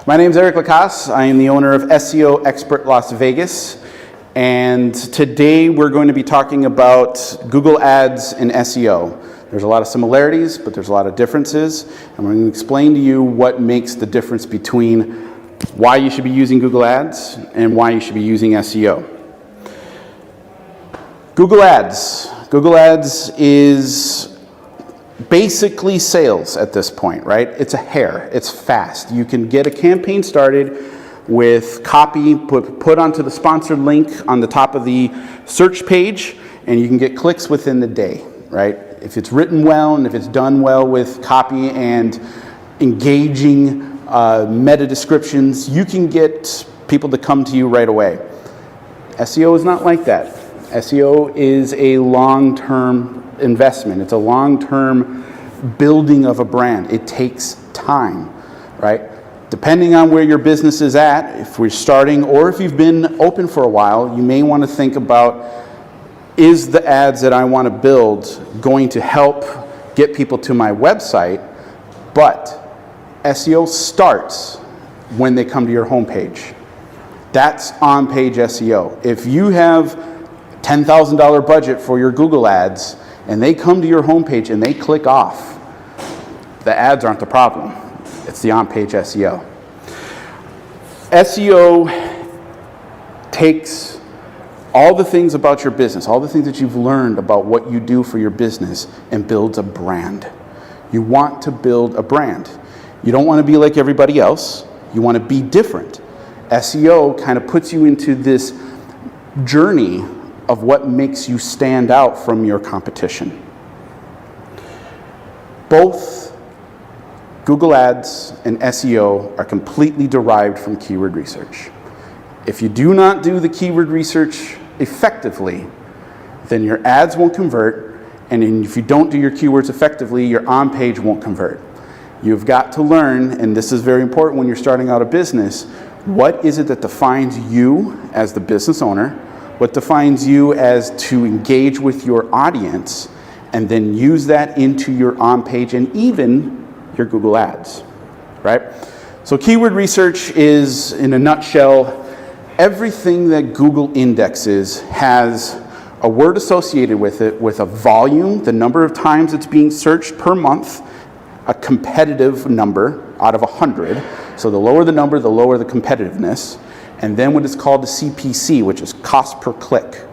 My name is Eric Lacasse. I am the owner of SEO Expert Las Vegas, and today we're going to be talking about Google Ads and SEO. There's a lot of similarities, but there's a lot of differences, and we're going to explain to you what makes the difference between why you should be using Google Ads and why you should be using SEO. Google Ads. Google Ads is basically sales at this point, right? It's a hair, it's fast. You can get a campaign started with copy put onto the sponsored link on the top of the search page, and you can get clicks within the day, right? If it's written well and if it's done well with copy and engaging meta descriptions, you can get people to come to you right away. SEO is not like that. SEO is a long-term investment. It's a long-term building of a brand. It takes time, right? Depending on where your business is at, if we're starting or if you've been open for a while, you may want to think about, is the ads that I want to build going to help get people to my website? But SEO starts when they come to your homepage. That's on-page SEO. If you have $10,000 budget for your Google Ads and they come to your homepage and they click off, the ads aren't the problem. It's the on-page SEO. SEO takes all the things about your business, all the things that you've learned about what you do for your business, and builds a brand. You want to build a brand. You don't want to be like everybody else. You want to be different. SEO kind of puts you into this journey of what makes you stand out from your competition. Both Google Ads and SEO are completely derived from keyword research. If you do not do the keyword research effectively, then your ads won't convert, and if you don't do your keywords effectively, your on-page won't convert. You've got to learn, and this is very important when you're starting out a business, what is it that defines you as the business owner? What defines you as to engage with your audience, and then use that into your on-page and even your Google Ads, right? So keyword research is, in a nutshell, everything that Google indexes has a word associated with it, with a volume, the number of times it's being searched per month, a competitive number out of 100. So the lower the number, the lower the competitiveness. And then what is called the CPC, which is cost per click.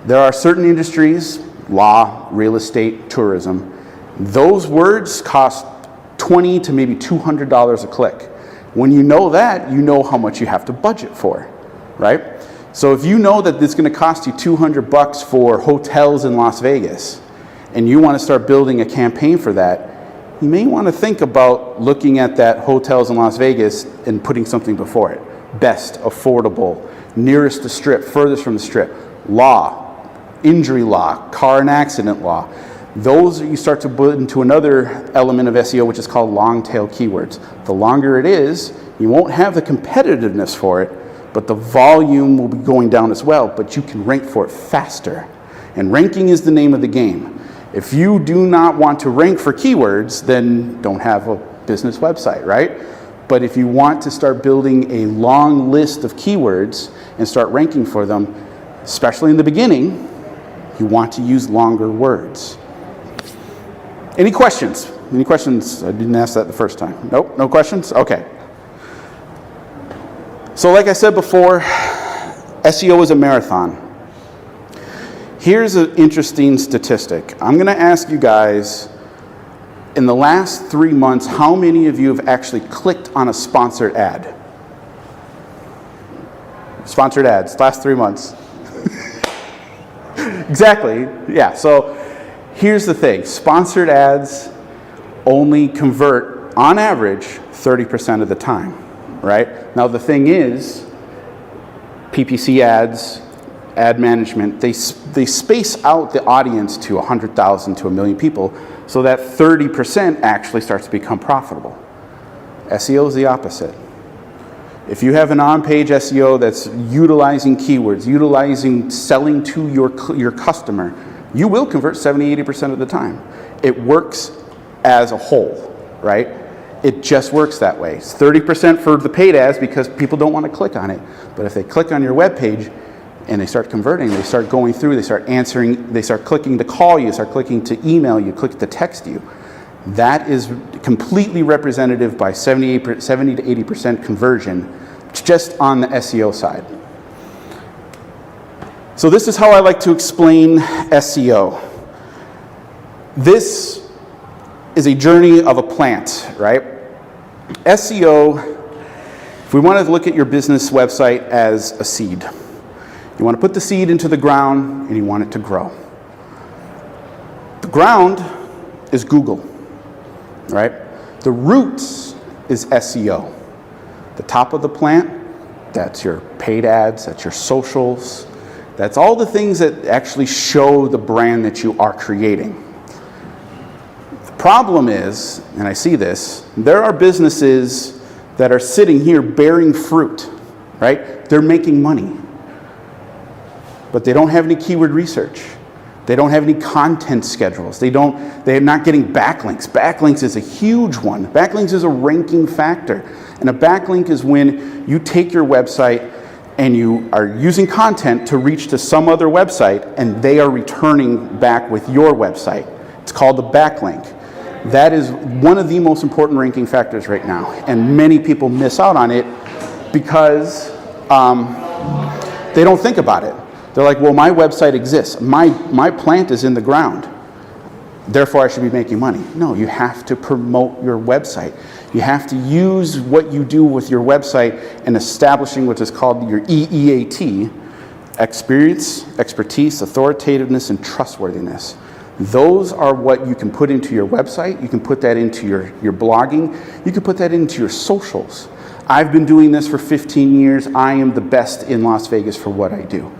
There are certain industries, law, real estate, tourism, those words cost $20 to maybe $200 a click. When you know that, you know how much you have to budget for, right? So if you know that it's going to cost you $200 for hotels in Las Vegas, and you want to start building a campaign for that, you may want to think about looking at that hotels in Las Vegas and putting something before it. Best, affordable, nearest the strip, furthest from the strip, law, injury law, car and accident law. Those you start to put into another element of SEO, which is called long tail keywords. The longer it is, you won't have the competitiveness for it, but the volume will be going down as well, but you can rank for it faster. And ranking is the name of the game. If you do not want to rank for keywords, then don't have a business website, right? But if you want to start building a long list of keywords and start ranking for them, especially in the beginning, you want to use longer words. Any questions? Any questions? I didn't ask that the first time. Nope, no questions? Okay. So like I said before, SEO is a marathon. Here's an interesting statistic. I'm going to ask you guys, in the last 3 months, how many of you have actually clicked on a sponsored ad? Sponsored ads, last 3 months. Exactly, yeah. So here's the thing. Sponsored ads only convert, on average, 30% of the time, right? Now the thing is, PPC ads, ad management, they space out the audience to 100,000 to 1 million people, so that 30% actually starts to become profitable. SEO is the opposite. If you have an on-page SEO that's utilizing keywords, utilizing selling to your customer, you will convert 70-80% of the time. It works as a whole, right? It just works that way. It's 30% for the paid ads because people don't want to click on it. But if they click on your web page and they start converting, they start going through, they start answering, they start clicking to call you, start clicking to email you, click to text you. That is completely representative by 70 to 80% conversion just on the SEO side. So this is how I like to explain SEO. This is a journey of a plant, right? SEO, if we want to look at your business website as a seed, you want to put the seed into the ground and you want it to grow. The ground is Google, right? The roots is SEO. The top of the plant, that's your paid ads, that's your socials, that's all the things that actually show the brand that you are creating. Problem is, and I see this, there are businesses that are sitting here bearing fruit, right? They're making money, but they don't have any keyword research. They don't have any content schedules. They're not getting backlinks. Backlinks is a huge one. Backlinks is a ranking factor. And a backlink is when you take your website and you are using content to reach to some other website and they are returning back with your website. It's called a backlink. That is one of the most important ranking factors right now, and many people miss out on it because they don't think about it. They're like, well, my website exists. My plant is in the ground. Therefore, I should be making money. No, you have to promote your website. You have to use what you do with your website in establishing what is called your EEAT, experience, expertise, authoritativeness, and trustworthiness. Those are what you can put into your website. You can put that into your blogging. You can put that into your socials. I've been doing this for 15 years. I am the best in Las Vegas for what I do.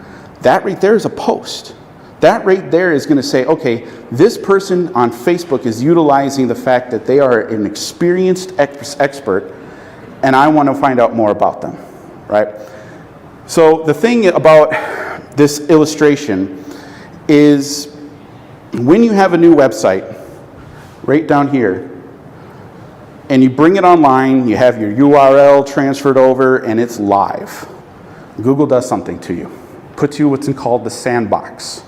That right there is a post. That right there is going to say, okay, this person on Facebook is utilizing the fact that they are an experienced expert, and I want to find out more about them, right? So the thing about this illustration is when you have a new website, right down here, and you bring it online, you have your URL transferred over, and it's live. Google does something to you. Puts you what's called the Sandbox.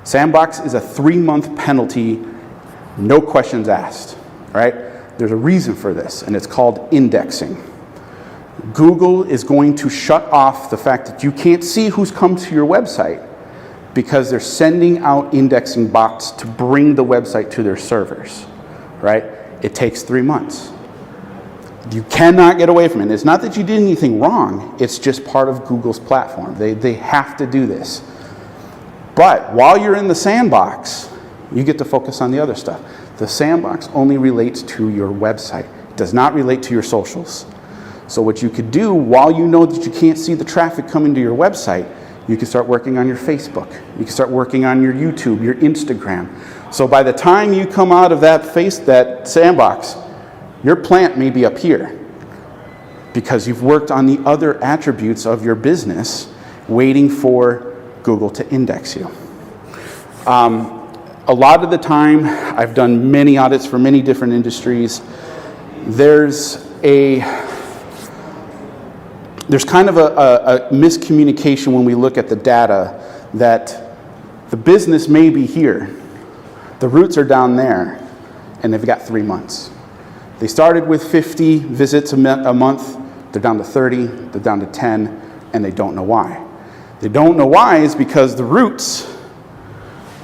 Sandbox is a 3-month penalty, no questions asked, right? There's a reason for this, and it's called indexing. Google is going to shut off the fact that you can't see who's come to your website because they're sending out indexing bots to bring the website to their servers, right? It takes 3 months. You cannot get away from it. It's not that you did anything wrong. It's just part of Google's platform. They have to do this. But while you're in the sandbox, you get to focus on the other stuff. The sandbox only relates to your website. It does not relate to your socials. So what you could do while you know that you can't see the traffic coming to your website, you can start working on your Facebook. You can start working on your YouTube, your Instagram. So by the time you come out of that sandbox, your plant may be up here because you've worked on the other attributes of your business waiting for Google to index you. A lot of the time, I've done many audits for many different industries. There's kind of a miscommunication when we look at the data that the business may be here. The roots are down there, and they've got 3 months. They started with 50 visits a month. They're down to 30. They're down to 10, and they don't know why. They don't know why is because the roots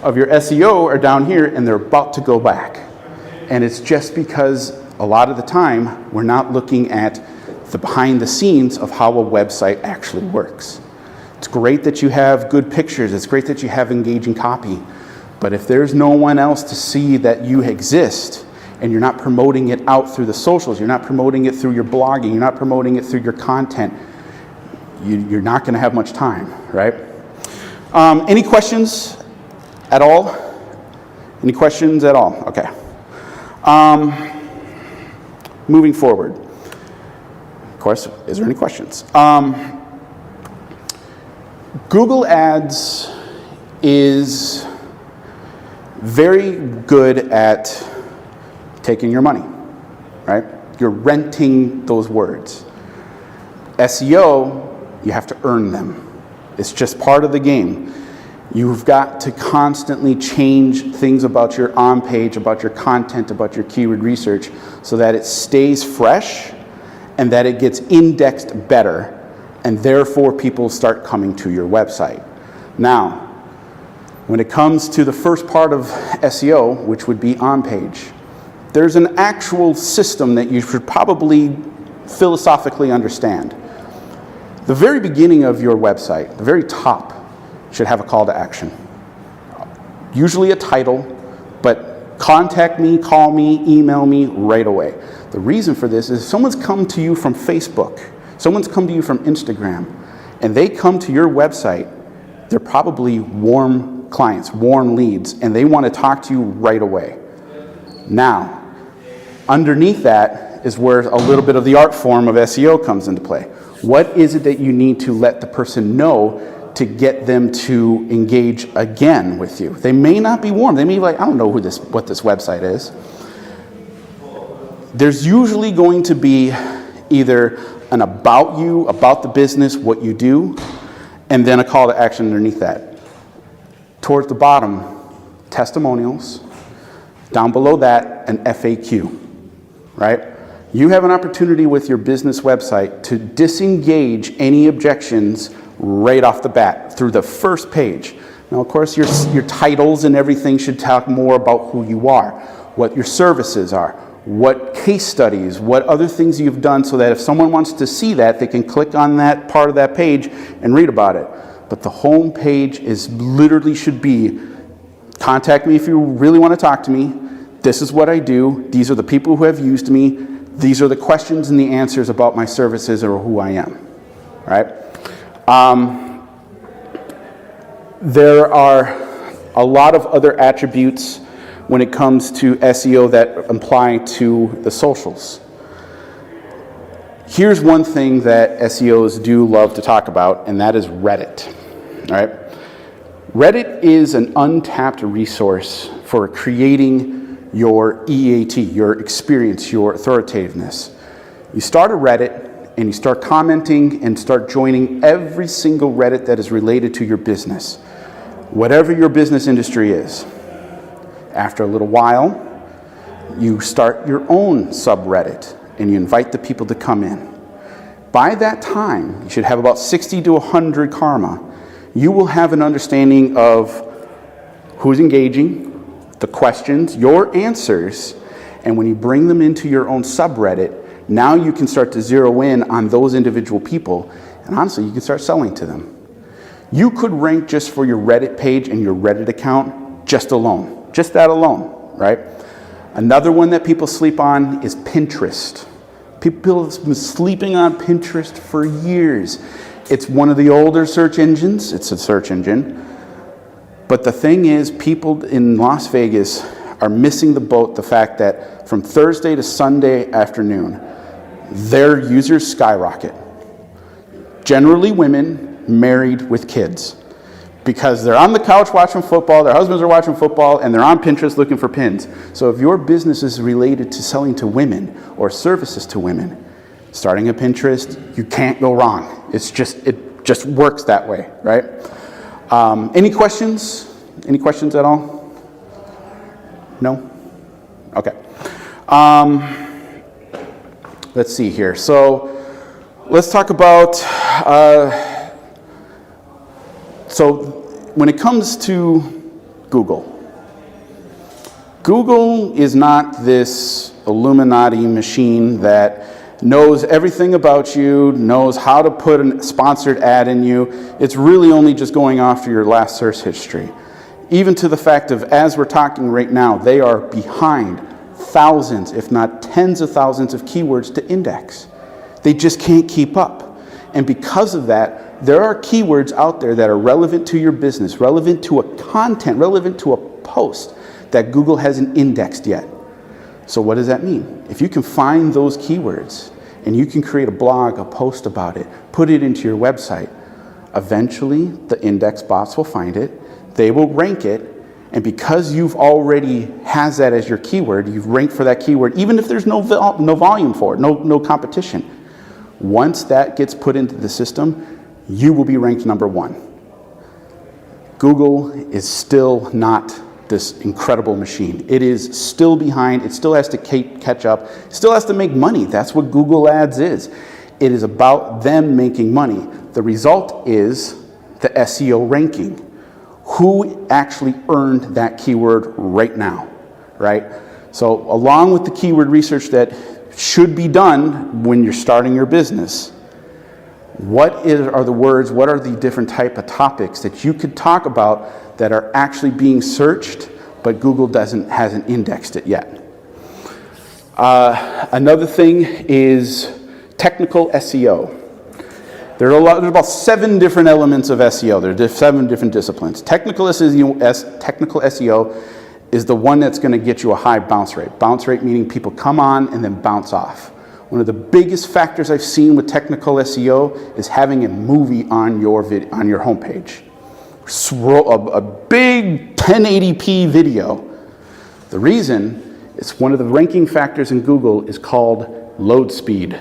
of your SEO are down here, and they're about to go back. And it's just because a lot of the time, we're not looking at the behind the scenes of how a website actually works. It's great that you have good pictures. It's great that you have engaging copy. But if there's no one else to see that you exist, and you're not promoting it out through the socials, you're not promoting it through your blogging, you're not promoting it through your content, you're not going to have much time, right? Any questions at all? Any questions at all? Okay. Moving forward. Of course, is there any questions? Google Ads is very good at taking your money, right? You're renting those words. SEO, you have to earn them. It's just part of the game. You've got to constantly change things about your on-page, about your content, about your keyword research, so that it stays fresh and that it gets indexed better, and therefore people start coming to your website. Now, when it comes to the first part of SEO, which would be on-page, there's an actual system that you should probably philosophically understand. The very beginning of your website, the very top, should have a call to action. Usually a title, but contact me, call me, email me right away. The reason for this is if someone's come to you from Facebook, someone's come to you from Instagram, and they come to your website, they're probably warm clients, warm leads, and they want to talk to you right away. Now, underneath that is where a little bit of the art form of SEO comes into play. What is it that you need to let the person know to get them to engage again with you? They may not be warm. They may be like, I don't know what this website is. There's usually going to be either an about you, about the business, what you do, and then a call to action underneath that. Towards the bottom, testimonials. Down below that, an FAQ, right? You have an opportunity with your business website to disengage any objections right off the bat through the first page. Now, of course, your titles and everything should talk more about who you are, what your services are, what case studies, what other things you've done, so that if someone wants to see that, they can click on that part of that page and read about it. But the home page is literally should be, contact me if you really want to talk to me. This is what I do. These are the people who have used me. These are the questions and the answers about my services or who I am, right? There are a lot of other attributes when it comes to SEO that apply to the socials. Here's one thing that SEOs do love to talk about, and that is Reddit, all right? Reddit is an untapped resource for creating your EAT, your experience, your authoritativeness. You start a Reddit and you start commenting and start joining every single Reddit that is related to your business, whatever your business industry is. After a little while, you start your own subreddit and you invite the people to come in. By that time, you should have about 60 to 100 karma. You will have an understanding of who's engaging, the questions, your answers, and when you bring them into your own subreddit, now you can start to zero in on those individual people, and honestly, you can start selling to them. You could rank just for your Reddit page and your Reddit account just alone, just that alone, right? Another one that people sleep on is Pinterest. People have been sleeping on Pinterest for years. It's one of the older search engines. It's a search engine. But the thing is, people in Las Vegas are missing the boat, the fact that from Thursday to Sunday afternoon, their users skyrocket. Generally women married with kids, because they're on the couch watching football, their husbands are watching football, and they're on Pinterest looking for pins. So if your business is related to selling to women or services to women, starting a Pinterest, you can't go wrong. It just works that way, right? Any questions? Any questions at all? No? Okay. Let's see here. So let's talk about, so when it comes to Google is not this Illuminati machine that knows everything about you, knows how to put a sponsored ad in you. It's really only just going after your last search history. Even to the fact of, as we're talking right now, they are behind thousands, if not tens of thousands of keywords to index. They just can't keep up. And because of that, there are keywords out there that are relevant to your business, relevant to a content, relevant to a post that Google hasn't indexed yet. So what does that mean? If you can find those keywords and you can create a blog, a post about it, put it into your website, eventually the index bots will find it, they will rank it, and because you've already has that as your keyword, you've ranked for that keyword, even if there's no volume for it, no competition. Once that gets put into the system, you will be ranked number 1. Google is still not this incredible machine. It is still behind. It still has to catch up. It still has to make money. That's what Google Ads is. It is about them making money. The result is the SEO ranking. Who actually earned that keyword right now, right? So along with the keyword research that should be done when you're starting your business, what are the words, what are the different type of topics that you could talk about that are actually being searched, but Google hasn't indexed it yet? Another thing is technical SEO. There's about 7 different elements of SEO. There's 7 different disciplines. Technical SEO is the one that's going to get you a high bounce rate. Bounce rate meaning people come on and then bounce off. One of the biggest factors I've seen with technical SEO is having a movie on your homepage. A big 1080p video. The reason it's one of the ranking factors in Google is called load speed.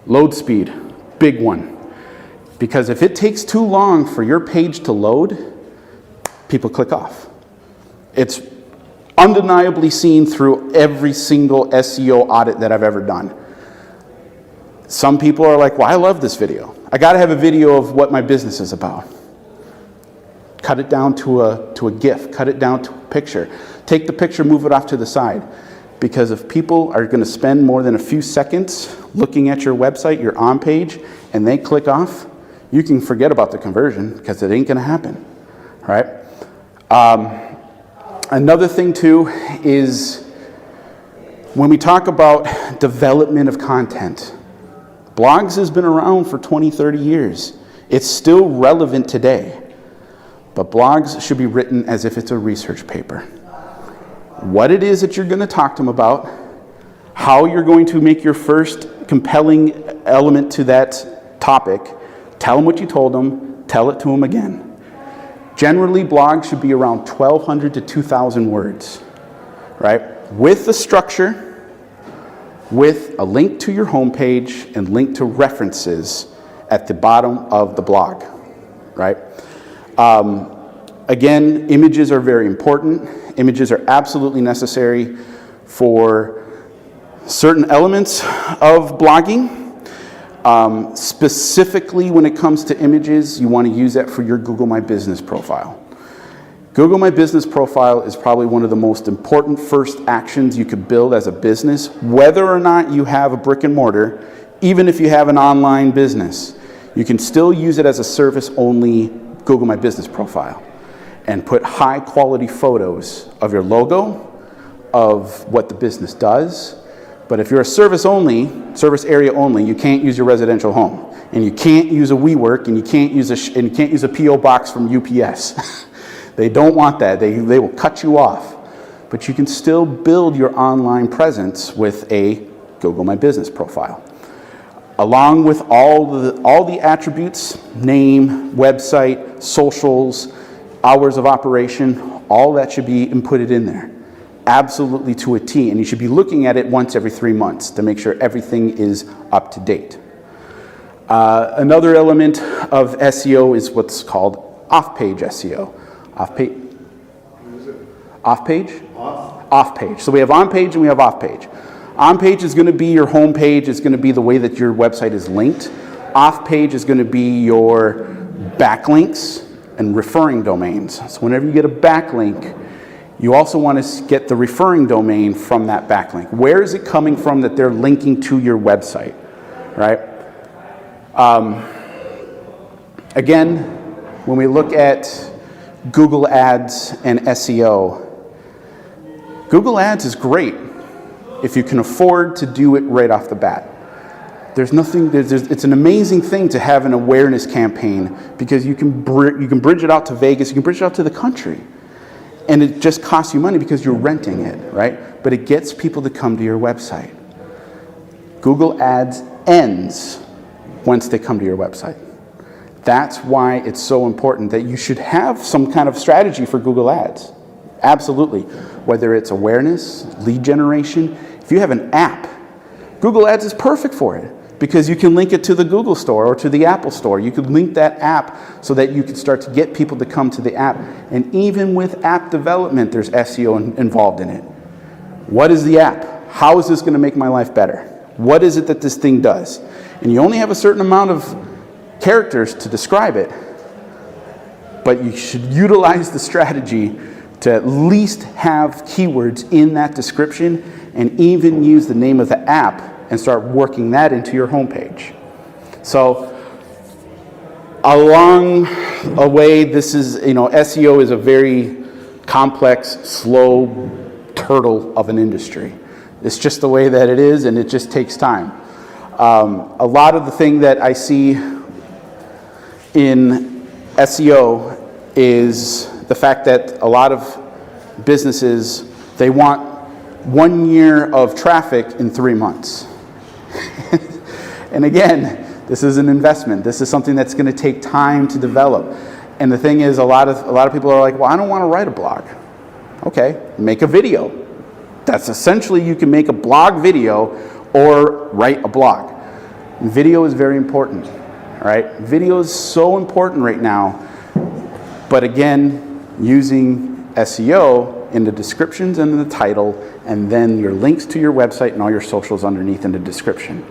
Load speed, big one. Because if it takes too long for your page to load, people click off. It's undeniably seen through every single SEO audit that I've ever done. Some people are like, well, I love this video. I got to have a video of what my business is about. Cut it down to a GIF. Cut it down to a picture. Take the picture, move it off to the side. Because if people are going to spend more than a few seconds looking at your website, your on page, and they click off, you can forget about the conversion because it ain't going to happen, right? Another thing too is when we talk about development of content, blogs has been around for 20, 30 years. It's still relevant today, but blogs should be written as if it's a research paper. What it is that you're going to talk to them about, how you're going to make your first compelling element to that topic, tell them what you told them, tell it to them again. Generally, blogs should be around 1,200 to 2,000 words, right? With the structure, with a link to your homepage and link to references at the bottom of the blog, right? Again, images are very important. Images are absolutely necessary for certain elements of blogging. Specifically when it comes to images, you want to use that for your Google My Business profile. Google My Business profile is probably one of the most important first actions you could build as a business, whether or not you have a brick and mortar, even if you have an online business. You can still use it as a service-only Google My Business profile and put high quality photos of your logo, of what the business does. But if you're a service area only, you can't use your residential home, and you can't use a WeWork, and you can't use a PO box from UPS. They don't want that. They will cut you off. But you can still build your online presence with a Google My Business profile, along with all the attributes: name, website, socials, hours of operation. All that should be inputted in there. Absolutely to a T, and you should be looking at it once every 3 months to make sure everything is up to date. Another element of SEO is what's called off-page SEO. Off-page? Off-page? Off-page. So we have on-page and we have off-page. On-page is going to be your home page. It's going to be the way that your website is linked. Off-page is going to be your backlinks and referring domains. So whenever you get a backlink, you also want to get the referring domain from that backlink. Where is it coming from that they're linking to your website, right? Again, when we look at Google Ads and SEO, Google Ads is great if you can afford to do it right off the bat. It's an amazing thing to have an awareness campaign because you can bridge it out to Vegas, you can bridge it out to the country. And it just costs you money because you're renting it, right? But it gets people to come to your website. Google Ads ends once they come to your website. That's why it's so important that you should have some kind of strategy for Google Ads. Absolutely. whether it's awareness, lead generation. If you have an app, Google Ads is perfect for it because you can link it to the Google Store or to the Apple Store. You could link that app so that you could start to get people to come to the app. And even with app development, there's SEO involved in it. What is the app? How is this going to make my life better? What is it that this thing does? And you only have a certain amount of characters to describe it, but you should utilize the strategy to at least have keywords in that description and even use the name of the app and start working that into your homepage. So along a way, this is, SEO is a very complex, slow turtle of an industry. It's just the way that it is, and it just takes time. A lot of the thing that I see in SEO is the fact that a lot of businesses, they want 1 year of traffic in 3 months. And again, this is an investment. This is something that's going to take time to develop. And the thing is, a lot of people are like, well, I don't want to write a blog. Okay, make a video. That's essentially, you can make a blog video or write a blog. Video is very important, all right? Video is so important right now. But again, using SEO in the descriptions and in the title, and then your links to your website and all your socials underneath in the description.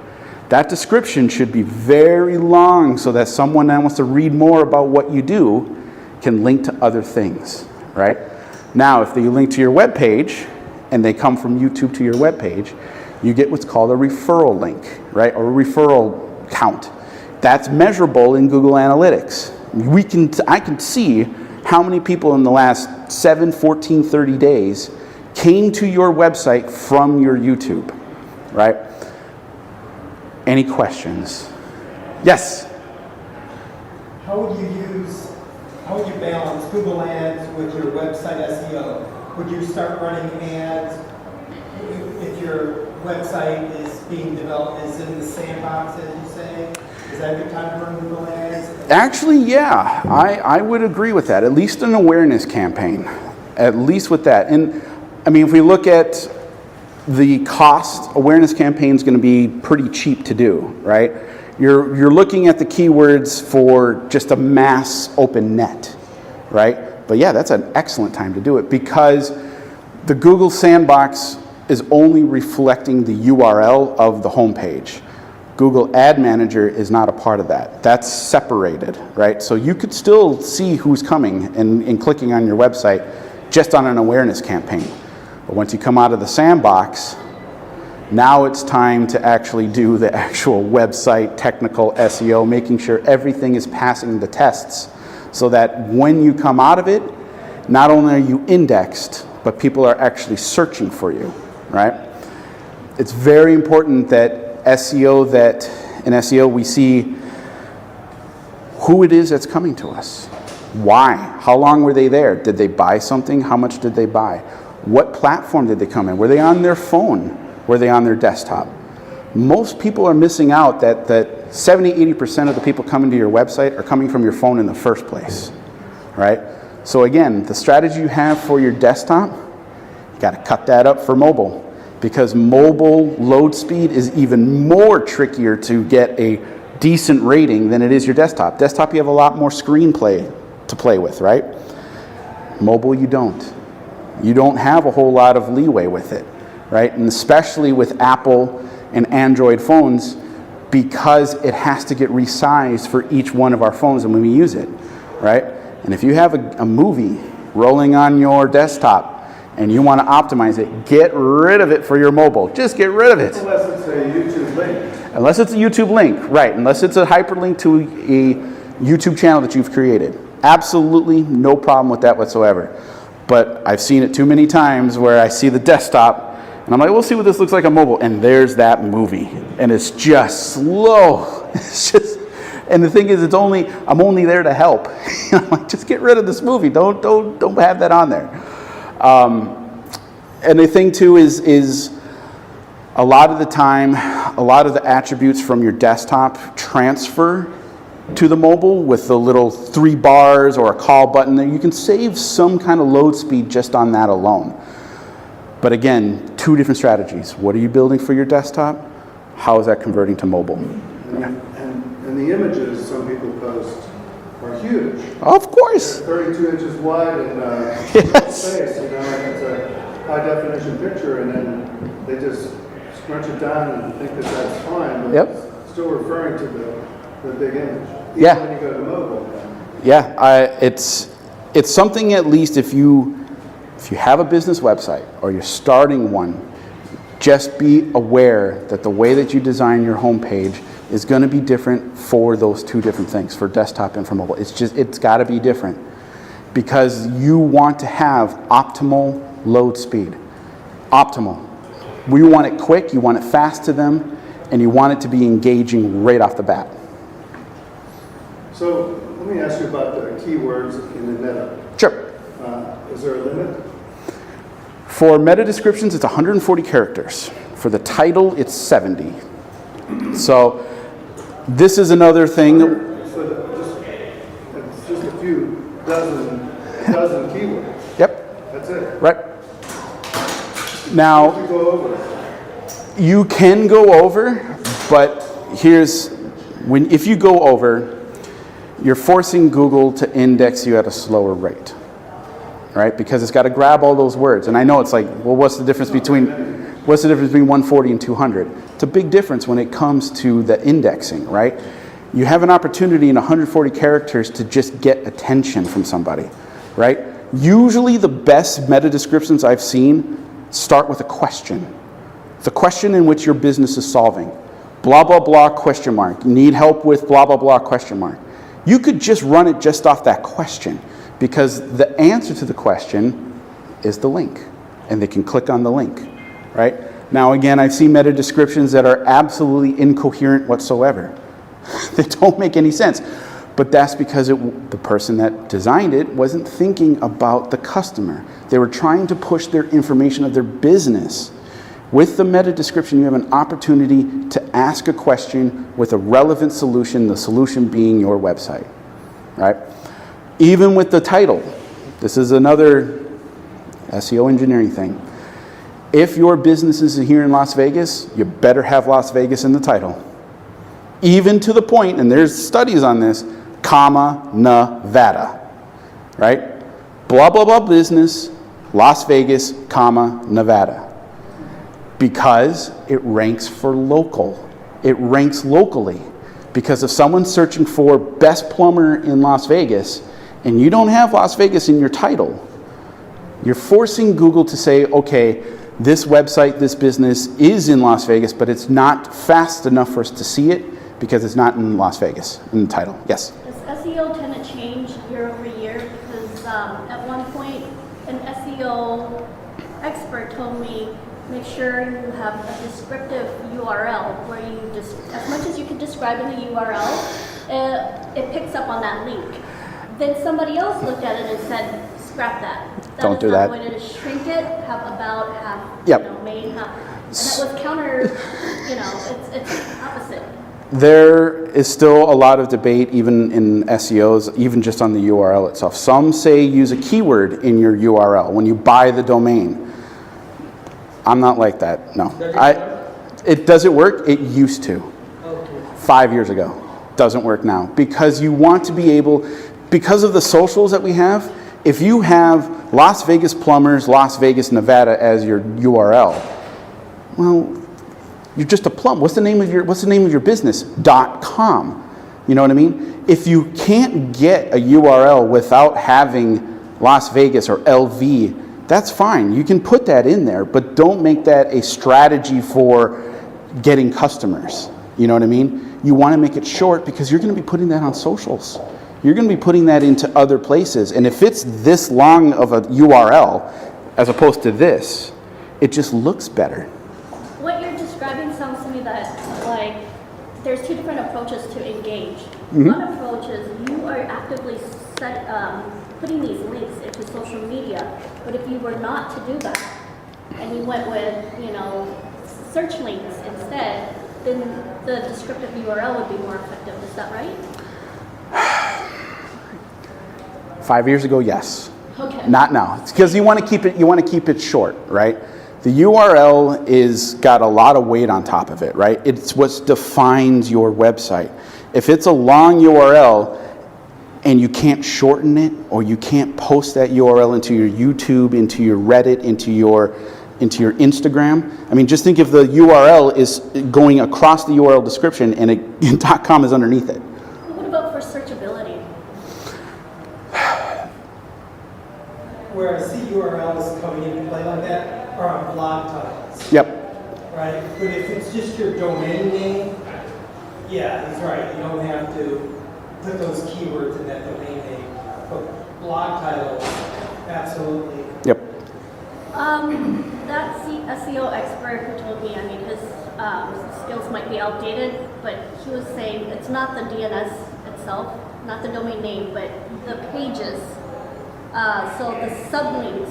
That description should be very long so that someone that wants to read more about what you do can link to other things, right? Now, if they link to your web page and they come from YouTube to your web page, you get what's called a referral link, right? Or a referral count. That's measurable in Google Analytics. I can see how many people in the last 7, 14, 30 days came to your website from your YouTube, right? Any questions? Yes? How would you balance Google Ads with your website SEO? Would you start running ads if your website is being developed, is in the sandbox, as you say? Is that a good time to run Google Ads? Actually, yeah, I would agree with that. At least an awareness campaign, at least with that. And I mean, if we look at the cost, awareness campaign is going to be pretty cheap to do, right? You're looking at the keywords for just a mass open net, right? But yeah, that's an excellent time to do it because the Google Sandbox is only reflecting the URL of the homepage. Google Ad Manager is not a part of that. That's separated, right? So you could still see who's coming and clicking on your website just on an awareness campaign. But once you come out of the sandbox, now it's time to actually do the actual website technical SEO, making sure everything is passing the tests so that when you come out of it, not only are you indexed, but people are actually searching for you, right? It's very important that in SEO we see who it is that's coming to us. Why? How long were they there? Did they buy something? How much did they buy? What platform did they come in? Were they on their phone? Were they on their desktop? Most people are missing out that 70-80% of the people coming to your website are coming from your phone in the first place, right? So again, the strategy you have for your desktop, you got to cut that up for mobile, because mobile load speed is even more trickier to get a decent rating than it is your desktop. Desktop, you have a lot more screenplay to play with, right? Mobile, you don't. You don't have a whole lot of leeway with it, right? And especially with Apple and Android phones, because it has to get resized for each one of our phones and when we use it, right? And if you have a movie rolling on your desktop and you want to optimize it, get rid of it for your mobile. Just get rid of it. Unless it's a YouTube link. Unless it's a YouTube link, right. Unless it's a hyperlink to a YouTube channel that you've created. Absolutely no problem with that whatsoever. But I've seen it too many times where I see the desktop and I'm like, we'll see what this looks like on mobile. And there's that movie. And it's just slow. It's just, and the thing is, I'm only there to help. I'm like, just get rid of this movie. Don't have that on there. And the thing too is a lot of the time, a lot of the attributes from your desktop transfer to the mobile with the little 3 bars or a call button there. You can save some kind of load speed just on that alone. But again, two different strategies. What are you building for your desktop? How is that converting to mobile? And the images some people post are huge. Of course. They're 32 inches wide and Yes. space, and it's a high definition picture, and then they just scrunch it down and think that that's fine, but Yep. it's still referring to the big image. Yeah. When you go to mobile. Yeah, it's something, at least if you have a business website or you're starting one, just be aware that the way that you design your homepage is going to be different for those two different things, for desktop and for mobile. It's got to be different, because you want to have optimal load speed. Optimal. We want it quick, you want it fast to them, and you want it to be engaging right off the bat. So let me ask you about the keywords in the meta. Sure. Is there a limit? For meta descriptions, it's 140 characters. For the title, it's 70. So this is another thing. So it's just a few dozen keywords. Yep, That's it. right. Now, You go over. you can go over, but if you go over, you're forcing Google to index you at a slower rate, right? Because it's got to grab all those words. And I know it's like, well, what's the difference between 140 and 200? It's a big difference when it comes to the indexing, right? You have an opportunity in 140 characters to just get attention from somebody, right? Usually the best meta descriptions I've seen start with a question. The question in which your business is solving. Blah, blah, blah, question mark. Need help with blah, blah, blah, question mark. You could just run it just off that question, because the answer to the question is the link, and they can click on the link, right? Now again, I've seen meta descriptions that are absolutely incoherent whatsoever. They don't make any sense, but that's because the person that designed it wasn't thinking about the customer. They were trying to push their information of their business. With the meta description, you have an opportunity to ask a question with a relevant solution, the solution being your website, right? Even with the title, this is another SEO engineering thing. If your business is here in Las Vegas, you better have Las Vegas in the title. Even to the point, and there's studies on this, comma, Nevada, right? Blah, blah, blah business, Las Vegas, comma, Nevada. Because it ranks for local. It ranks locally. Because if someone's searching for best plumber in Las Vegas, and you don't have Las Vegas in your title, you're forcing Google to say, okay, this website, this business is in Las Vegas, but it's not fast enough for us to see it because it's not in Las Vegas in the title. Yes? Does SEO tend to change year over year? Because at one point, an SEO expert told me, make sure you have a descriptive URL where you just, as much as you can describe in the URL, it picks up on that link. Then somebody else looked at it and said, scrap that. Don't do that. That is not going to shrink it, have about, have, Yep. main, have. And that was counter, it's opposite. There is still a lot of debate, even in SEOs, even just on the URL itself. Some say use a keyword in your URL when you buy the domain. I'm not like that, no. Does it work? It used to. 5 years ago. Doesn't work now. Because you want to be able, because of the socials that we have, if you have Las Vegas Plumbers, Las Vegas, Nevada as your URL, well, you're just a plumber. What's the name of your business? .com. You know what I mean? If you can't get a URL without having Las Vegas or LV, that's fine. You can put that in there, but don't make that a strategy for getting customers. You know what I mean? You want to make it short because you're going to be putting that on socials. You're going to be putting that into other places. And if it's this long of a URL as opposed to this, it just looks better. What you're describing sounds to me that, like, there's two different approaches to engage. Mm-hmm. One approach is you are actively putting these links into social media, but if you were not to do that, and you went with, search links instead, then the descriptive URL would be more effective. Is that right? 5 years ago, yes. Okay. Not now. It's because you want to keep it short, right? The URL is got a lot of weight on top of it, right? It's what defines your website. If it's a long URL and you can't shorten it, or you can't post that URL into your YouTube, into your Reddit, into your Instagram. I mean, just think if the URL is going across the URL description and .com is underneath it. What about for searchability? Where I see URLs coming into play like that are on blog titles. Yep. Right? But if it's just your domain name, yeah, he's right. You don't have to put those keywords in that domain name. But blog titles, absolutely. Yep. That SEO expert who told me, I mean, his skills might be outdated, but he was saying it's not the DNS itself, not the domain name, but the pages. So the sublinks,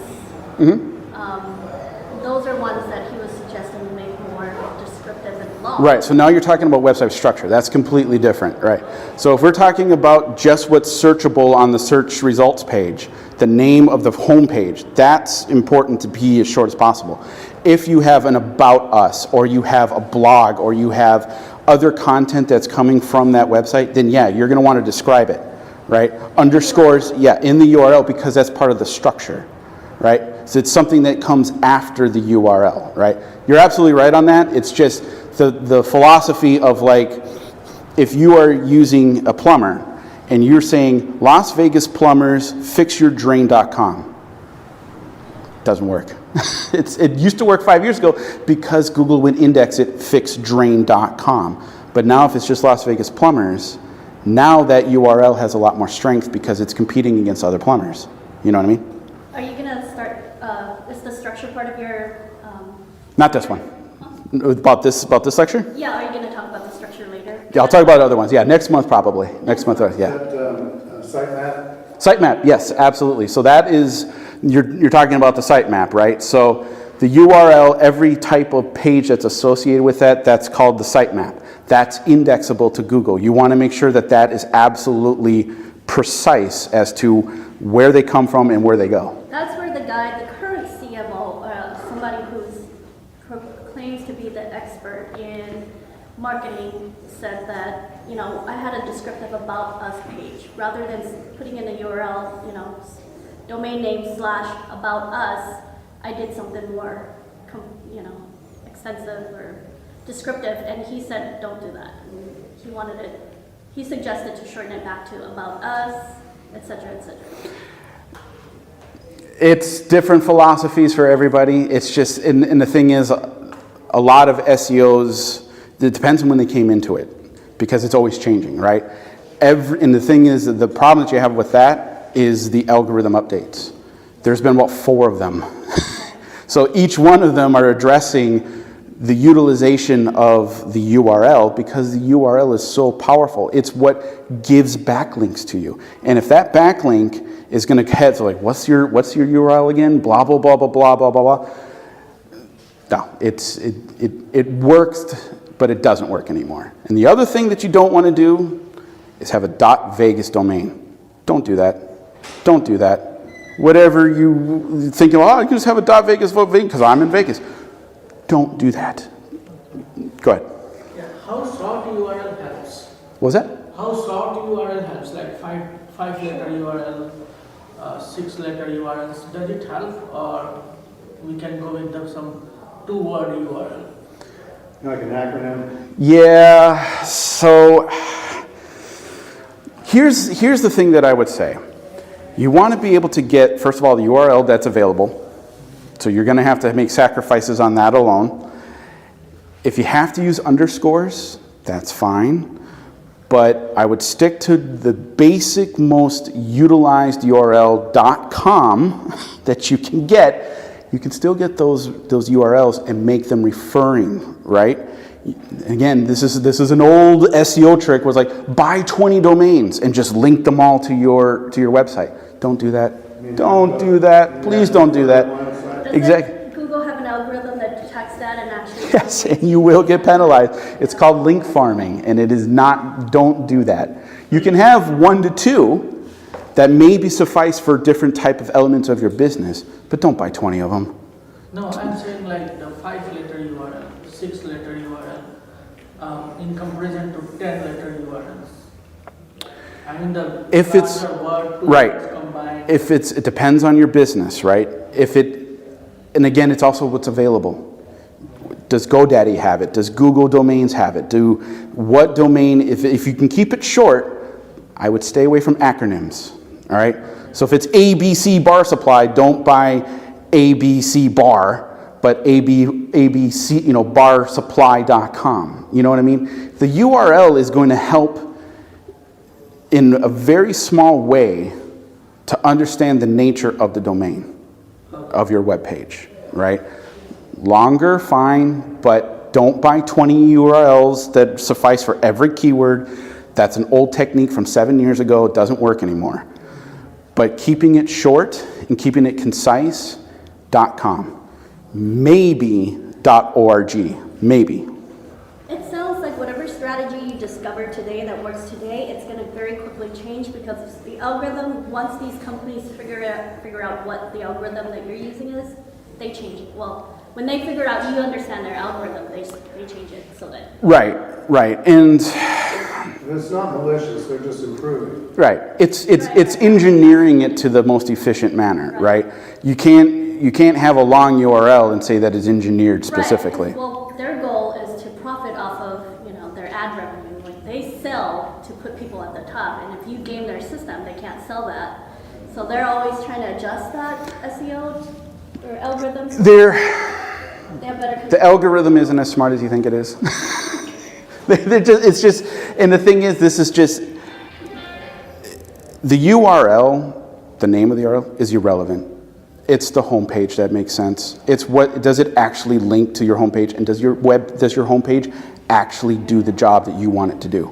those are ones that he was suggesting to make more descriptive and long. Right, so now you're talking about website structure. That's completely different, right? So if we're talking about just what's searchable on the search results page, the name of the home page, that's important to be as short as possible. If you have an about us, or you have a blog, or you have other content that's coming from that website, then yeah, you're going to want to describe it, right? Underscores, yeah, in the URL, because that's part of the structure, right? So it's something that comes after the URL, right? You're absolutely right on that. It's just the philosophy of, like, if you are using a plumber and you're saying Las Vegas plumbers fixyourdrain.com, doesn't work. It used to work 5 years ago because Google would index it fixdrain.com. But now if it's just Las Vegas plumbers, now that URL has a lot more strength because it's competing against other plumbers. You know what I mean? Are you going to start, is the structure part of your... Not this one. About this lecture? Yeah, are you going to talk about the structure later? Yeah, I'll talk about other ones. Yeah, next month probably. Next month, yeah. Is that sitemap? Sitemap, yes, absolutely. So that is, you're talking about the sitemap, right? So the URL, every type of page that's associated with that, that's called the sitemap. That's indexable to Google. You want to make sure that that is absolutely precise as to where they come from and where they go. That's where the guy, the current CMO, somebody who claims to be the expert in marketing, said that, you know, I had a descriptive about us page. Rather than putting in a URL, you know, domain name / about us, I did something more, you know, extensive or descriptive, and he said don't do that. And he wanted it, he suggested to shorten it back to about us, etc., etc. It's different philosophies for everybody. It's just, and the thing is, a lot of SEOs, it depends on when they came into it, because it's always changing, right? And the thing is, the problem that you have with that is the algorithm updates. There's been about 4 of them. So each one of them are addressing the utilization of the URL, because the URL is so powerful. It's what gives backlinks to you. And if that backlink is going to head to, like, what's your URL again? Blah, blah, blah, blah, blah, blah, blah, blah. No, it works, but it doesn't work anymore. And the other thing that you don't want to do is have a .vegas domain. Don't do that. Don't do that. Whatever you think, oh, you can just have a .vegas vote because I'm in Vegas. Don't do that. Go ahead. Yeah, how short URL helps? What was that? How short URL helps? Like five letter URL, 6-letter URLs. Does it help, or we can go with some 2-word URL? Like an acronym? Yeah. So here's the thing that I would say. You want to be able to get, first of all, the URL that's available. So you're going to have to make sacrifices on that alone. If you have to use underscores, that's fine. But I would stick to the basic, most utilized URL .com that you can get. You can still get those URLs and make them referring, right? Again, this is an old SEO trick. Was like, buy 20 domains and just link them all to your website. Don't do that. Don't do that. Please don't do that. Exactly. Google have an algorithm that detects that and actually... Yes, and you will get penalized. It's called link farming, and it is not, don't do that. You can have 1 to 2 that maybe suffice for different type of elements of your business, but don't buy 20 of them. No, I'm saying like like the 5-letter URL, 6-letter URL, in comparison to 10-letter URLs? I mean the If it's- larger word, two right. words combined. It depends on your business, right? And again, it's also what's available. Does GoDaddy have it? Does Google Domains have it? What domain, if you can keep it short, I would stay away from acronyms, all right? So if it's ABC Bar Supply, don't buy ABC Bar, but ABC, barsupply.com. You know what I mean? The URL is going to help in a very small way to understand the nature of the domain of your web page, right? Longer, fine, but don't buy 20 URLs that suffice for every keyword. That's an old technique from 7 years ago. It doesn't work anymore. But keeping it short and keeping it concise, .com. Maybe .org. Maybe. It sounds like whatever strategy you discovered today that works today, it's going to very quickly change because the algorithm, once these companies figure out what the algorithm that you're using is, they change it. Well, when they figure out you understand their algorithm, they change it so that... Right. And it's not malicious, they're just improving. right. It's engineering it to the most efficient manner, right? You can't have a long URL and say that it's engineered specifically. Right. Well, their goal is to profit off of, their ad revenue. Like they sell to put people at the top, and if you game their system, they can't sell that. So they're always trying to adjust that SEO or algorithm. They have better. The algorithm isn't as smart as you think it is. It's just, and the thing is, this is just, the URL, the name of the URL is irrelevant. It's the homepage that makes sense. It's does it actually link to your homepage, and does your homepage actually do the job that you want it to do?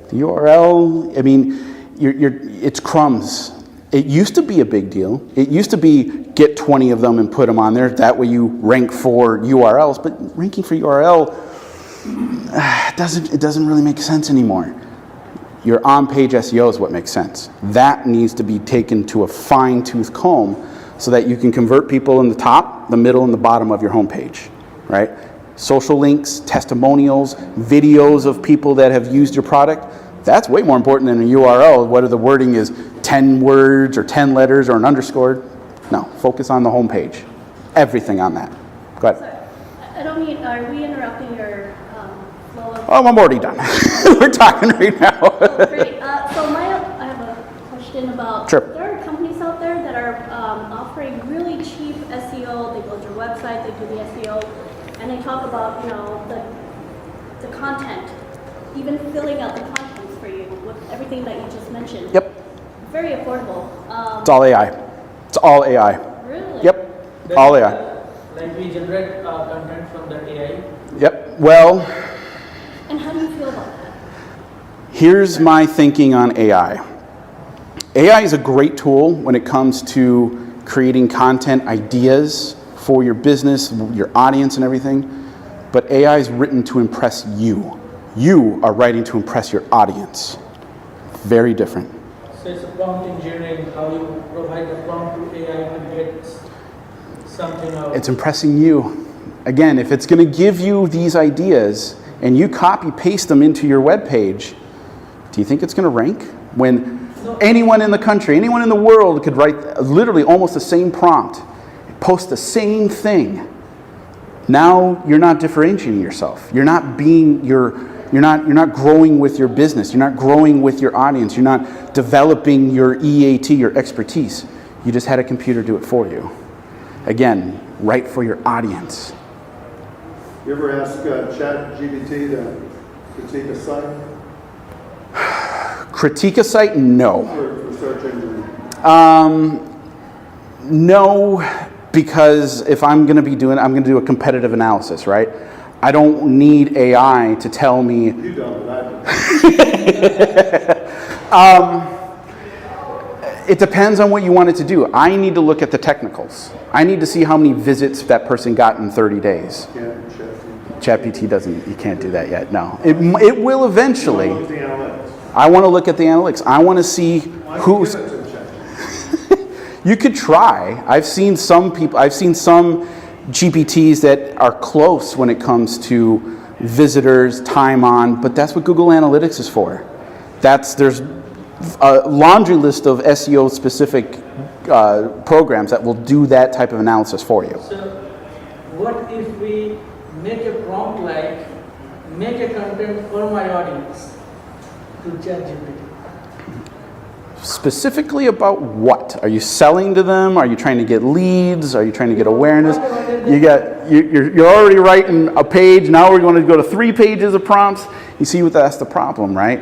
The URL, I mean, it's crumbs. It used to be a big deal. It used to be get 20 of them and put them on there. That way you rank for URLs. But ranking for URL, it doesn't really make sense anymore. Your on-page SEO is what makes sense. That needs to be taken to a fine-tooth comb so that you can convert people in the top, the middle, and the bottom of your homepage, right? Social links, testimonials, videos of people that have used your product. That's way more important than a URL, whether the wording is 10 words or 10 letters or an underscore. No, focus on the homepage. Everything on that. Go ahead. Sorry, I don't mean, are we interrupting your flow of... Oh, I'm already done. We're talking right now. Oh, great. So I have a question about, Sure. There are companies out there that are offering really cheap SEO. They build your website, they do the SEO, and they talk about, the content, even filling out the contents for you with everything that you just mentioned. Yep. Very affordable. It's all AI. It's all AI. Really? Yep. All AI. Like we generate content from the AI. Yep. Well, And how do you feel about that? here's my thinking on AI. AI is a great tool when it comes to creating content ideas for your business, your audience, and everything. But AI is written to impress you. You are writing to impress your audience. Very different. So it's a prompt engineering, how you provide the prompt to AI to get something out. It's impressing you. Again, if it's going to give you these ideas and you copy paste them into your web page, do you think it's going to rank? When anyone in the country, anyone in the world could write literally almost the same prompt, post the same thing. Now you're not differentiating yourself. You're not growing with your business. You're not growing with your audience. You're not developing your EAT, your expertise. You just had a computer do it for you. Again, write for your audience. You ever ask ChatGPT to critique a site? Critique a site? No. For search engine? No, because if I'm going to do a competitive analysis, right? I don't need AI to tell me. You don't, but I do. It depends on what you want it to do. I need to look at the technicals. I need to see how many visits that person got in 30 days. ChatGPT doesn't, you can't do that yet, no. It will eventually. Look at the analytics. I want to look at the analytics. I want to see who's. Give it to Chat. You could try. I've seen some GPTs that are close when it comes to visitors, time on, but that's what Google Analytics is for. There's a laundry list of SEO specific programs that will do that type of analysis for you. So what if we make a prompt like, make a content for my audience to ChatGPT? Specifically about what? Are you selling to them? Are you trying to get leads? Are you trying to get awareness? You're already writing a page. Now we're going to go to 3 pages of prompts. You see, that's the problem, right?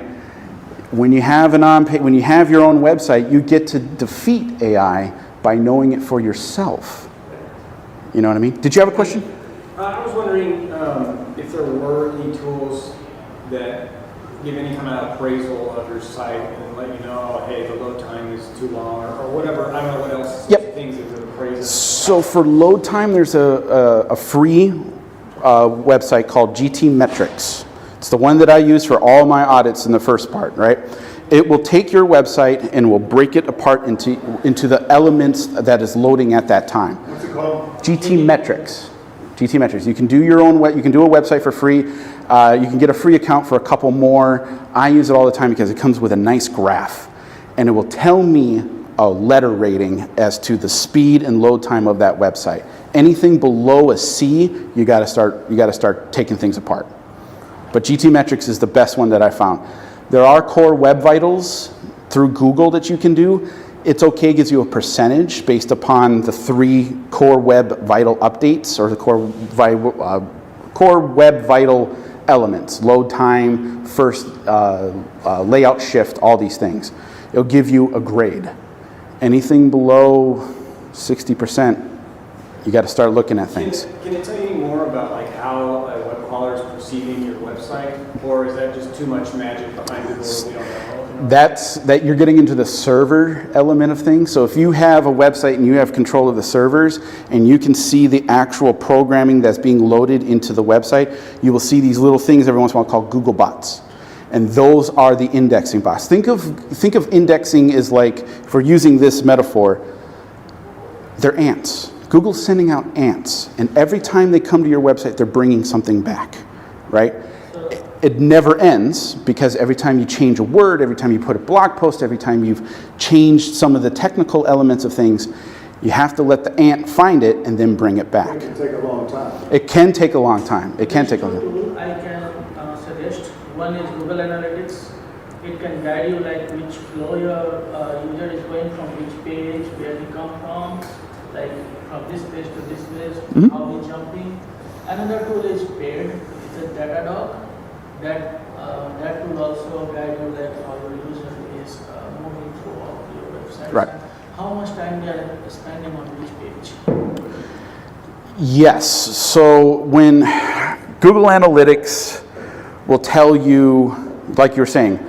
When you have when you have your own website, you get to defeat AI by knowing it for yourself. You know what I mean? Did you have a question? I was wondering if there were any tools that give any kind of appraisal of your site and let you know, oh, hey, the load time is too long, or whatever. I don't know what else things that could appraise. So for load time, there's a free website called GT Metrics. It's the one that I use for all my audits in the first part, right? It will take your website and will break it apart into the elements that is loading at that time. What's it called? GT Metrics. GT Metrics. You can do your own. You can do a website for free. You can get a free account for a couple more. I use it all the time because it comes with a nice graph, and it will tell me a letter rating as to the speed and load time of that website. Anything below a C, you got to start taking things apart. But GT Metrics is the best one that I found. There are core web vitals through Google that you can do. It's okay, it gives you a percentage based upon the 3 core web vital updates, or the core web vital elements: load time, first layout shift, all these things. It'll give you a grade. Anything below 60%, you got to start looking at things. Can it tell you any more about like how a web crawler is perceiving your website, or is that just too much magic behind Google that we don't know? That you're getting into the server element of things. So if you have a website and you have control of the servers and you can see the actual programming that's being loaded into the website, you will see these little things every once in a while called Google bots. And those are the indexing bots. Think of indexing as like, if we're using this metaphor, they're ants. Google's sending out ants, and every time they come to your website, they're bringing something back, right? It never ends, because every time you change a word, every time you put a blog post, every time you've changed some of the technical elements of things, you have to let the ant find it and then bring it back. It can take a long time. It can take a long time. It can take a long time. Tool I can suggest. One is Google Analytics. It can guide you like which flow your user is going from, which page, where he come from, like from this page to this page, how he's jumping. Another tool is paid. It's a Datadog. That will also guide you like how your user is moving through all of your websites. Right. And how much time they are spending on which page. Yes. So when Google Analytics will tell you, like you're saying,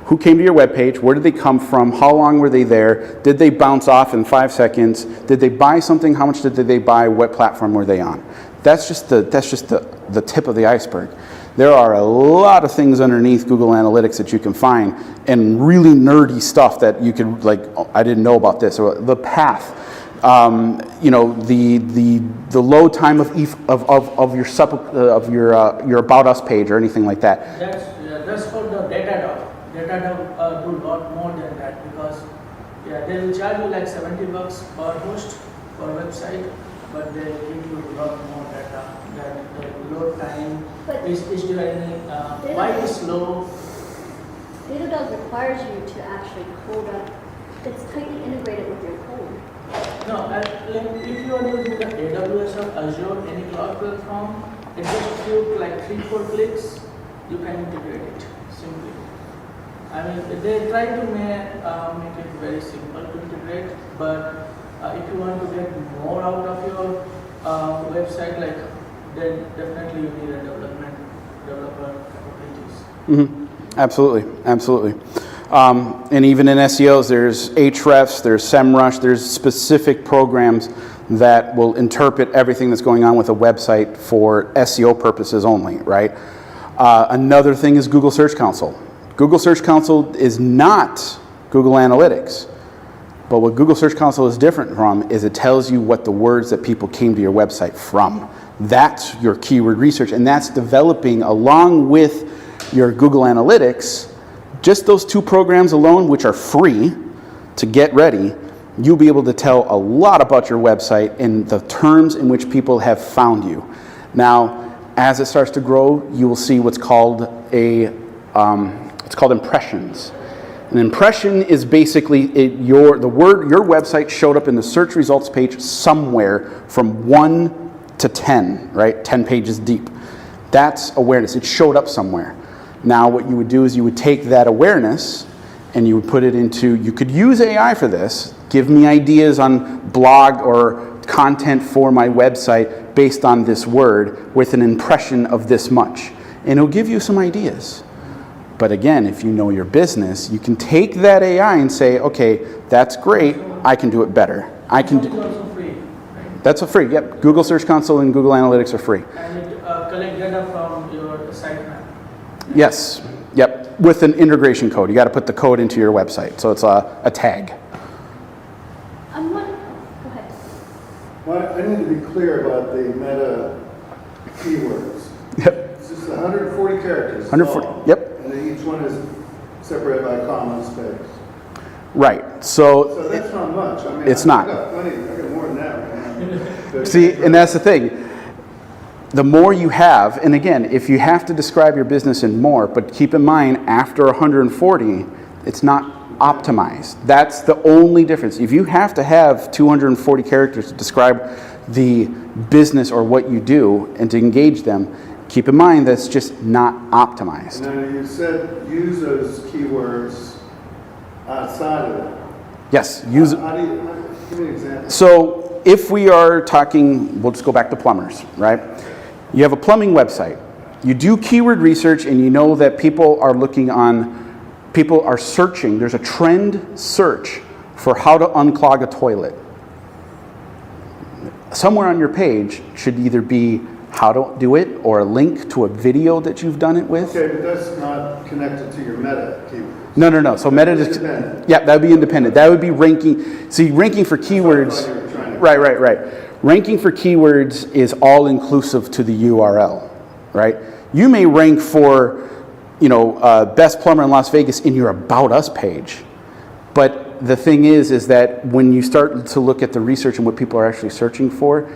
who came to your web page, where did they come from, how long were they there, did they bounce off in 5 seconds, did they buy something, how much did they buy, what platform were they on. That's just the tip of the iceberg. There are a lot of things underneath Google Analytics that you can find, and really nerdy stuff that you could, like, oh, I didn't know about this, or the path, you know, the load time of your About Us page or anything like that. That's for the Datadog. Datadog do a lot more than that, because they will charge you like $70 per host per website, but they give you a lot more data. That the load time is there any why is slow? Datadog requires you to actually code up. It's tightly integrated with your code. No, like if you are using the AWS or Azure, any cloud platform, it just took like 3-4 clicks, you can integrate it simply. I mean, they try to make it very simple to integrate, but if you want to get more out of your website, like, then definitely you need a developer capabilities. Absolutely. And even in SEOs, there's Ahrefs, there's SEMrush, there's specific programs that will interpret everything that's going on with a website for SEO purposes only, right? Another thing is Google Search Console. Google Search Console is not Google Analytics, But what Google Search Console is different from is it tells you what the words that people came to your website from. That's your keyword research, and that's developing along with your Google Analytics. Just those two programs alone, which are free to get ready, you'll be able to tell a lot about your website and the terms in which people have found you. Now, as it starts to grow, you will see what's called it's called impressions. An impression is basically your website showed up in the search results page somewhere from 1 to 10, right? 10 pages deep. That's awareness. It showed up somewhere. Now what you would do is you would take that awareness and you would put it into, you could use AI for this, give me ideas on blog or content for my website based on this word with an impression of this much. And it'll give you some ideas. But again, if you know your business, you can take that AI and say, okay, that's great, I can do it better. I can It's do. also free, right? That's a free, yep. Google Search Console and Google Analytics are free. And it collect data from your sitemap. Yes, yep, with an integration code. You got to put the code into your website, so it's a tag. Go ahead. Well, I need to be clear about the meta keywords. Yep, It's just 140 characters. 140, yep, And each one is separated by a comma and space. right. So that's not much. I mean, It's not. I got more than that right now. See, and that's the thing. The more you have, and again, if you have to describe your business in more, but keep in mind, after 140, it's not optimized. That's the only difference. If you have to have 240 characters to describe the business or what you do and to engage them, keep in mind that's just not optimized. And then you said use those keywords outside of it. Yes, use it. Give me an example. So if we are talking, we'll just go back to plumbers, right? You have a plumbing website. You do keyword research and you know that people are searching. There's a trend search for how to unclog a toilet. Somewhere on your page should either be how to do it or a link to a video that you've done it with. Okay, but that's not connected to your meta keywords. No. So meta is, Independent. yeah, that would be independent. That would be ranking. See, ranking for keywords. you were trying to- Right. Ranking for keywords is all inclusive to the URL, right? You may rank for, best plumber in Las Vegas in your About Us page, but the thing is that when you start to look at the research and what people are actually searching for,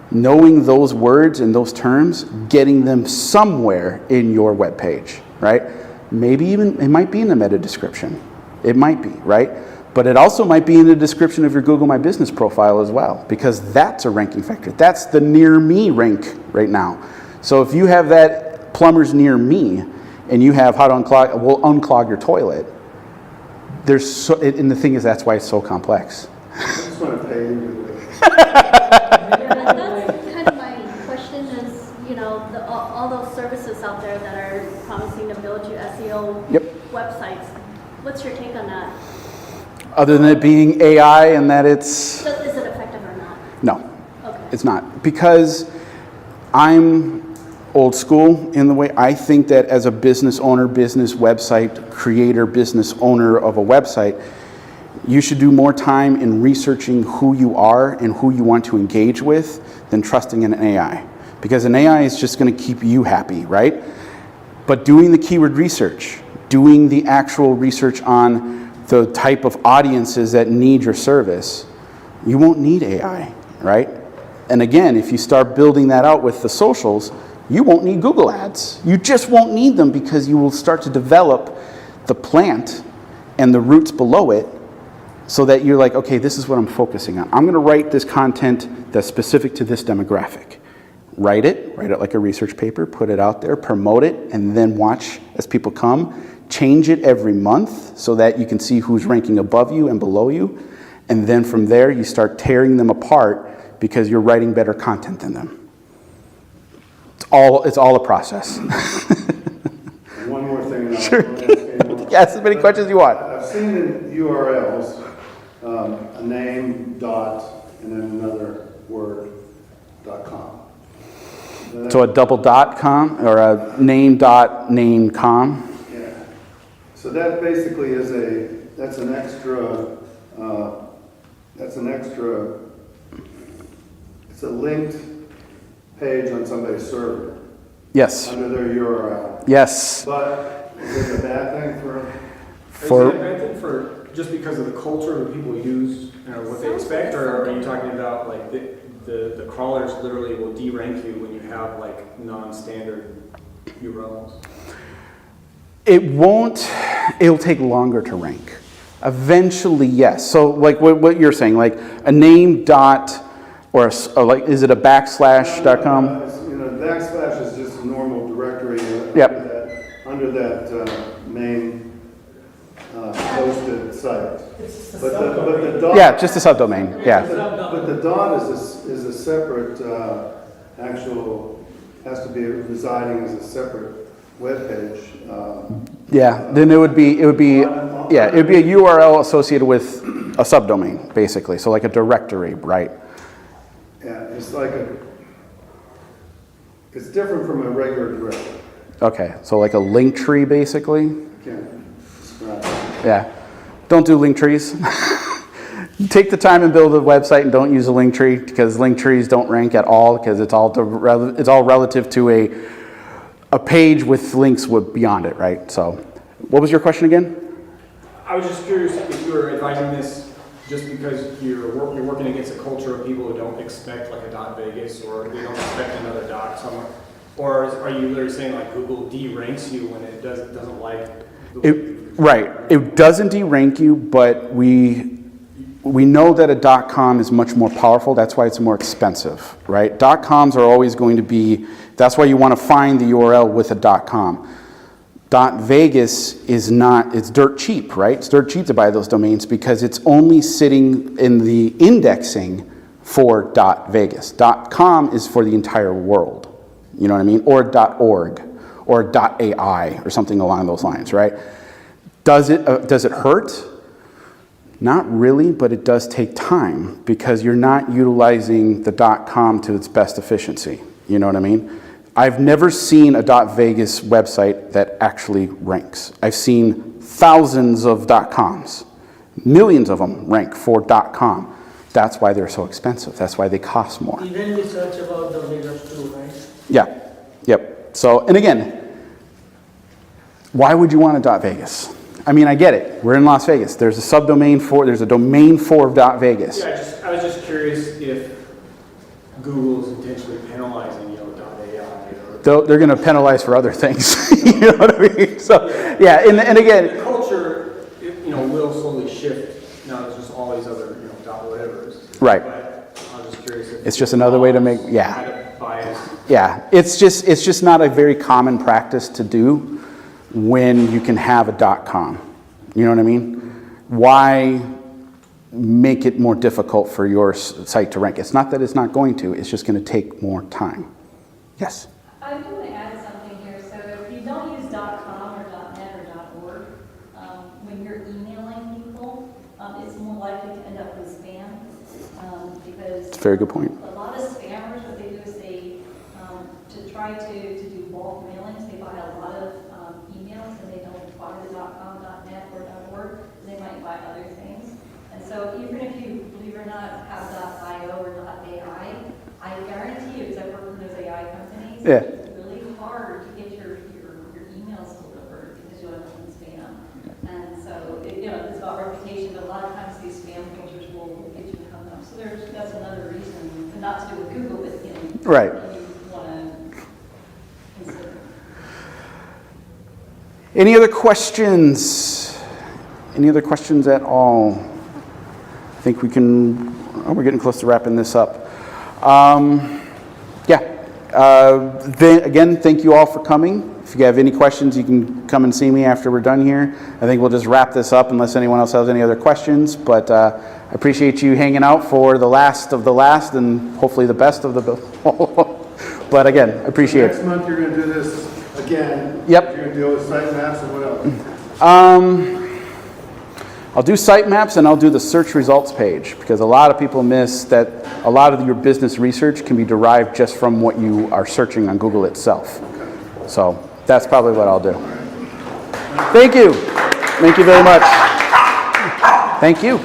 knowing those words and those terms, getting them somewhere in your web page, right? Maybe even it might be in the meta description. It might be, right? But it also might be in the description of your Google My Business profile as well, because that's a ranking factor. That's the near me rank right now. So if you have that plumbers near me and you have how to unclog your toilet, and the thing is that's why it's so complex. I just want to pay you to do it. That's kind of my question is, all those services out there that are promising to build you SEO Yep. websites. What's your take on that? Other than it being AI and that it's, So is it effective or not? no, Okay. it's not. Because I'm old school in the way I think that as a business owner, business website creator, business owner of a website, you should do more time in researching who you are and who you want to engage with than trusting in an AI. Because an AI is just going to keep you happy, right? But doing the keyword research, doing the actual research on the type of audiences that need your service, you won't need AI, right? And again, if you start building that out with the socials, you won't need Google Ads. You just won't need them because you will start to develop the plant and the roots below it so that you're like, okay, this is what I'm focusing on. I'm going to write this content that's specific to this demographic. Write it like a research paper, put it out there, promote it, and then watch as people come. Change it every month so that you can see who's ranking above you and below you. And then from there, you start tearing them apart because you're writing better content than them. It's all a process. And one more thing. And I'll Sure. Ask as many questions as you want. I've seen in URLs a name, dot, and then another word, .com. So a double .com or a name dot name com. Yeah. So that basically is that's an extra That's an extra, it's a linked page on somebody's server Yes. under their URL. Yes. But is it a bad thing for? Is it a bad thing for, just because of the culture that people use, what they expect, or are you talking about like the crawlers literally will derank you when you have like non-standard URLs? It won't, it'll take longer to rank. Eventually, yes. So like what you're saying, like a name dot, or like, is it a backslash.com? Backslash is just a normal directory Yep. under that main hosted site. It's just a But the subdomain. dot. Yeah, just a subdomain, yeah. But the dot is a separate actual, has to be residing as a separate web page. Yeah, then it would be a URL associated with a subdomain, basically. So like a directory, right? Yeah, it's different from a regular directory. Okay, so like a link tree, basically. Can't describe it. Yeah, don't do link trees. Take the time and build a website and don't use a link tree, because link trees don't rank at all, because it's all relative to a page with links beyond it, right? So, what was your question again? I was just curious if you were advising this just because you're working against a culture of people who don't expect like a .vegas, or they don't expect another dot somewhere, or are you literally saying like Google de-ranks you when it doesn't like Right. It doesn't de-rank you, but we know that a .com is much more powerful. That's why it's more expensive, right? .coms are always going to be. That's why you want to find the URL with a .com. .vegas is not. It's dirt cheap, right? It's dirt cheap to buy those domains because it's only sitting in the indexing for .vegas. .com is for the entire world. You know what I mean? Or .org or .ai or something along those lines, right? Does it hurt? Not really, but it does take time because you're not utilizing the .com to its best efficiency. You know what I mean? I've never seen a .vegas website that actually ranks. I've seen thousands of .coms. Millions of them rank for .com. That's why they're so expensive. That's why they cost more. Even we search about the Vegas too, right? Yeah. Yep. So, and again, why would you want a .vegas? I mean, I get it. We're in Las Vegas. There's a domain for .vegas. Yeah, I was just curious if Google is intentionally penalizing, .ai or They're going to penalize for other things. You know what I mean? So, yeah, and again, the culture, will slowly shift. Now there's just all these other, whatevers. Right. But I was just curious if it's just another way to make, had a bias. Yeah, it's just not a very common practice to do when you can have a .com. You know what I mean? Why make it more difficult for your site to rank? It's not that it's not going to, it's just going to take more time. Yes? I do want to add something here. So if you don't use .com or .net or .org, when you're emailing people, it's more likely to end up with spam because Very good point. a lot of spammers, what they do is they, to try to do bulk mailings, they buy a lot of emails and they don't buy the .com, .net or .org, they might buy other things. And so even if you, believe it or not, have .io or .ai, I guarantee you, because I've worked with those AI companies, Yeah. it's really hard to get your emails delivered because you'll end up in spam. And so, it's about reputation, but a lot of times these spam filters will get you to come up. So that's another reason, and not to do with Google, but, Right. you want to consider. Any other questions? Any other questions at all? I think we're getting close to wrapping this up. Again, thank you all for coming. If you have any questions, you can come and see me after we're done here. I think we'll just wrap this up unless anyone else has any other questions. But I appreciate you hanging out for the last of the last and hopefully the best of the But again, I appreciate Next it. month you're going to do this again. Yep. You're going to deal with sitemaps and what else? I'll do sitemaps and I'll do the search results page because a lot of people miss that a lot of your business research can be derived just from what you are searching on Google itself. So that's probably what I'll do. Thank you. Thank you very much. Thank you.